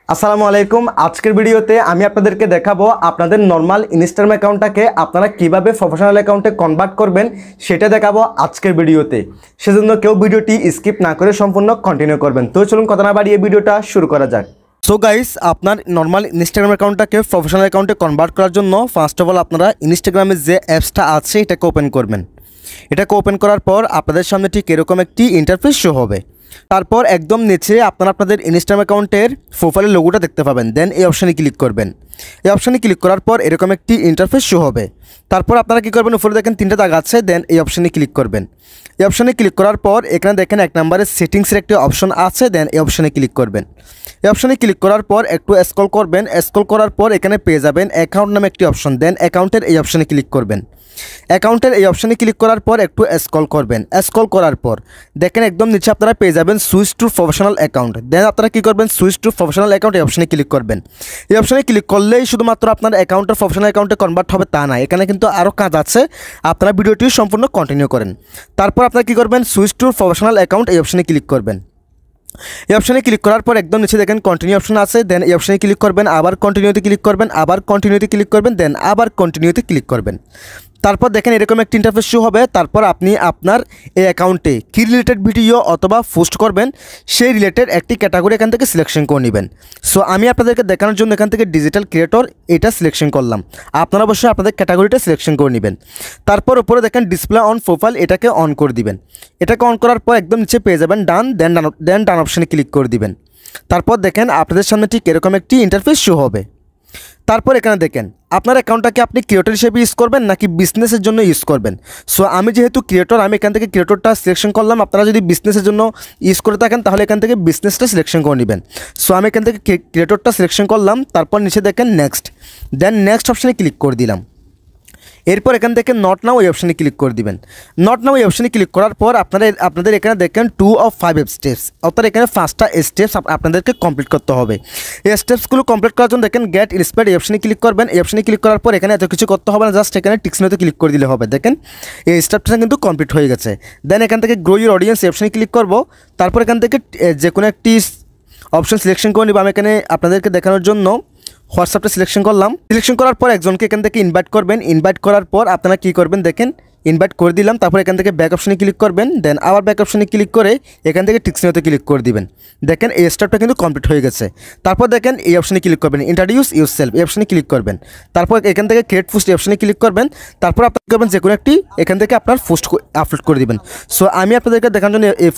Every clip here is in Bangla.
আসসালামু আলাইকুম। আজকের ভিডিওতে আমি আপনাদেরকে দেখাবো আপনাদের নর্মাল ইনস্টাগ্রাম অ্যাকাউন্টটাকে আপনারা কিভাবে প্রফেশনাল অ্যাকাউন্টে কনভার্ট করবেন সেটা দেখাবো আজকের ভিডিওতে। সেজন্য কেউ ভিডিওটি স্কিপ না করে সম্পূর্ণ কন্টিনিউ করবেন। তো চলুন কথা না বাড়িয়ে ভিডিওটা শুরু করা যাক। সো গাইস, আপনার নর্মাল ইনস্টাগ্রাম অ্যাকাউন্টটাকে প্রফেশনাল অ্যাকাউন্টে কনভার্ট করার জন্য ফার্স্ট অফ অল আপনারা ইনস্টাগ্রামের যে অ্যাপসটা আছে এটাকে ওপেন করবেন। এটাকে ওপেন করার পর আপনাদের সামনে ঠিক এরকম একটি ইন্টারফেস শো হবে। তারপর একদম নিচে আপনারা আপনাদের ইনস্টাগ্রাম অ্যাকাউন্টের প্রোফাইলের লোগোটা দেখতে পাবেন। দেন এই অপশানে ক্লিক করবেন। এই অপশানে ক্লিক করার পর এরকম একটি ইন্টারফেস শো হবে। তারপর আপনারা কী করবেন, উপরে দেখেন তিনটা দাগ আছে, দেন এই অপশানে ক্লিক করবেন। এই অপশানে ক্লিক করার পর এখানে দেখেন এক নম্বরে সেটিংসের একটি অপশন আছে, দেন এই অপশানে ক্লিক করবেন। এই অপশানে ক্লিক করার পর একটু স্ক্রল করবেন। স্ক্রল করার পর এখানে পেয়ে যাবেন অ্যাকাউন্ট নামে একটি অপশন, দেন অ্যাকাউন্টের এই অপশানে ক্লিক করবেন। অ্যাকাউন্টের এই অপশানে ক্লিক করার পর একটু স্ক্রল করবেন। স্ক্রল করার পর দেখেন একদম নিচে আপনারা পেয়ে যাবেন সুইচ টু প্রফেশনাল অ্যাকাউন্ট। দেন আপনারা কী করবেন, সুইচ টু প্রফেশনাল অ্যাকাউন্ট এই অপশানে ক্লিক করবেন। এই অপশানে ক্লিক করলেই শুধুমাত্র আপনার অ্যাকাউন্টের প্রফেশনাল অ্যাকাউন্টে কনভার্ট হবে তা না, এখানে কিন্তু আরও কাজ আছে। আপনারা ভিডিওটি সম্পূর্ণ কন্টিনিউ করেন। তারপর আপনারা কী করবেন, সুইচ টু প্রফেশনাল অ্যাকাউন্ট এই অপশানে ক্লিক করবেন। এই অপশানে ক্লিক করার পর একদম নিচে দেখেন কন্টিনিউ অপশন আছে, দেন এই অপশানে ক্লিক করবেন, আবার কন্টিনিউতে ক্লিক করবেন, আবার কন্টিনিউতে ক্লিক করবেন, দেন আবার কন্টিনিউতে ক্লিক করবেন। তারপর দেখেন এরকম একটি ইন্টারফেস শো হবে। তারপর আপনি আপনার এই অ্যাকাউন্টে কী রিলেটেড ভিডিও অথবা পোস্ট করবেন সেই রিলেটেড একটি ক্যাটাগরি এখান থেকে সিলেকশন করে নেবেন। সো আমি আপনাদেরকে দেখানোর জন্য এখান থেকে ডিজিটাল ক্রিয়েটর এটা সিলেকশন করলাম। আপনারা অবশ্যই আপনাদের ক্যাটাগরিটা সিলেকশন করে নেবেন। তারপর উপরে দেখেন ডিসপ্লে অন প্রোফাইল, এটাকে অন করে দিবেন। এটাকে অন করার পর একদম নিচে পেয়ে যাবেন ডান, দেন ডান অপশানে ক্লিক করে দিবেন। তারপর দেখেন আপনাদের সামনে ঠিক এরকম একটি ইন্টারফেস শো হবে। তারপর এখানে দেখেন আপনার অ্যাকাউন্টটাকে আপনি ক্রিয়েটর হিসেবে ইউজ করবেন নাকি বিজনেসের জন্য ইউজ করবেন। সো আমি যেহেতু ক্রিয়েটর, আমি এখান থেকে ক্রিয়েটরটা সিলেকশন করলাম। আপনারা যদি বিজনেসের জন্য ইউজ করে থাকেন তাহলে এখান থেকে বিজনেসটা সিলেকশন করে নেবেন। সো আমি এখান থেকে ক্রিয়েটরটা সিলেকশন করলাম। তারপর নিচে দেখেন নেক্সট, দেন নেক্সট অপশানে ক্লিক করে দিলাম। এরপর এখান থেকে নট নাও এই অপশানে ক্লিক করে দিবেন। নট নাও এই অপশানে ক্লিক করার পর আপনাদের এখানে দেখেন 2 of 5 স্টেপস, অর্থাৎ এখানে 5টা স্টেপস আপনাদেরকে কমপ্লিট করতে হবে। এই স্টেপসগুলো কমপ্লিট করার জন্য দেখেন গেট ইন্সপায়ার্ড এই অপশানে ক্লিক করবেন। এই অপশানে ক্লিক করার পর এখানে এত কিছু করতে হবে না, জাস্ট এখানে টিকসিনোতে ক্লিক করে দিলে হবে। দেখেন এই স্টেপটা কিন্তু কমপ্লিট হয়ে গেছে। দেন এখান থেকে গ্রো ইউর অডিয়েন্স এই অপশানে ক্লিক করব। তারপর এখান থেকে যে কোনো একটি অপশন সিলেকশন করে নিব। আমি এখানে আপনাদেরকে দেখানোর জন্য হোয়াটসঅ্যাপটা সিলেকশন করলাম। সিলেকশন করার পর একজনকে এখান থেকে ইনভাইট করবেন। ইনভাইট করার পর আপনারা কী করবেন, দেখেন ইনভাইট করে দিলাম। তারপর এখান থেকে ব্যাক অপশনে ক্লিক করবেন, দেন আবার ব্যাক অপশনে ক্লিক করে এখান থেকে টিকসিনোতে ক্লিক করে দিবেন। দেখেন এই স্টেপটা কিন্তু কমপ্লিট হয়ে গেছে। তারপর দেখেন এই অপশনে ক্লিক করবেন, ইন্ট্রোডিউস ইউরসেলফ এই অপশনে ক্লিক করবেন। তারপর এখান থেকে ক্রিয়েট পোস্ট এই অপশনে ক্লিক করবেন। তারপর আপনি করবেন যে কোনো একটি এখান থেকে আপনার পোস্ট আপলোড করে দিবেন। সো আমি আপনাদেরকে দেখানোর জন্য এই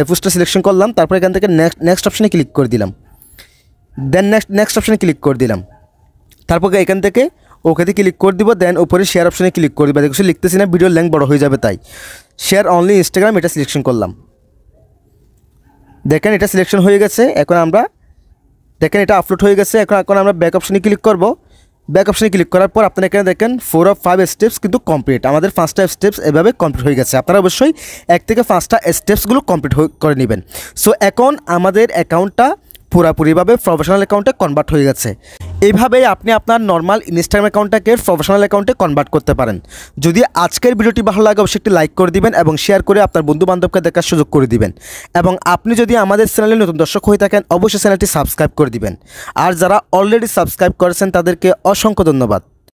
পোস্টটা সিলেকশন করলাম। তারপর এখান থেকে নেক্সট অপশনে ক্লিক করে দিলাম। দেন নেক্সট অপশনে ক্লিক করে দিলাম। তারপর এখান থেকে ওকেতে ক্লিক করে দিব। দেন উপরে শেয়ার অপশানে ক্লিক করে দেবো। কিছু লিখতেছি না, ভিডিওর লেন্থ বড় হয়ে যাবে, তাই শেয়ার অনলি ইনস্টাগ্রাম এটা সিলেকশন করলাম। দেখেন এটা সিলেকশন হয়ে গেছে। এখন আমরা দেখেন এটা আপলোড হয়ে গেছে। এখন আমরা ব্যাক অপশানে ক্লিক করব। ব্যাক অপশানে ক্লিক করার পর আপনারা এখানে দেখেন 4 of 5 স্টেপস কিন্তু কমপ্লিট। আমাদের 5টা স্টেপস এভাবে কমপ্লিট হয়ে গেছে। আপনারা অবশ্যই 1 থেকে 5টা স্টেপসগুলো কমপ্লিট করে নেবেন। সো এখন আমাদের অ্যাকাউন্টটা পুরোপুরিভাবে প্রফেশনাল অ্যাকাউন্টে কনভার্ট হয়ে গেছে। এইভাবেই আপনি আপনার নর্মাল ইনস্টাগ্রাম অ্যাকাউন্টটাকে প্রফেশনাল অ্যাকাউন্টে কনভার্ট করতে পারেন। যদি আজকের ভিডিওটি ভালো লাগে অবশ্যই একটি লাইক করে দিবেন এবং শেয়ার করে আপনার বন্ধুবান্ধবকে দেখার সুযোগ করে দিবেন। এবং আপনি যদি আমাদের চ্যানেলে নতুন দর্শক হয়ে থাকেন অবশ্যই চ্যানেলটি সাবস্ক্রাইব করে দিবেন। আর যারা অলরেডি সাবস্ক্রাইব করেছেন তাদেরকে অসংখ্য ধন্যবাদ।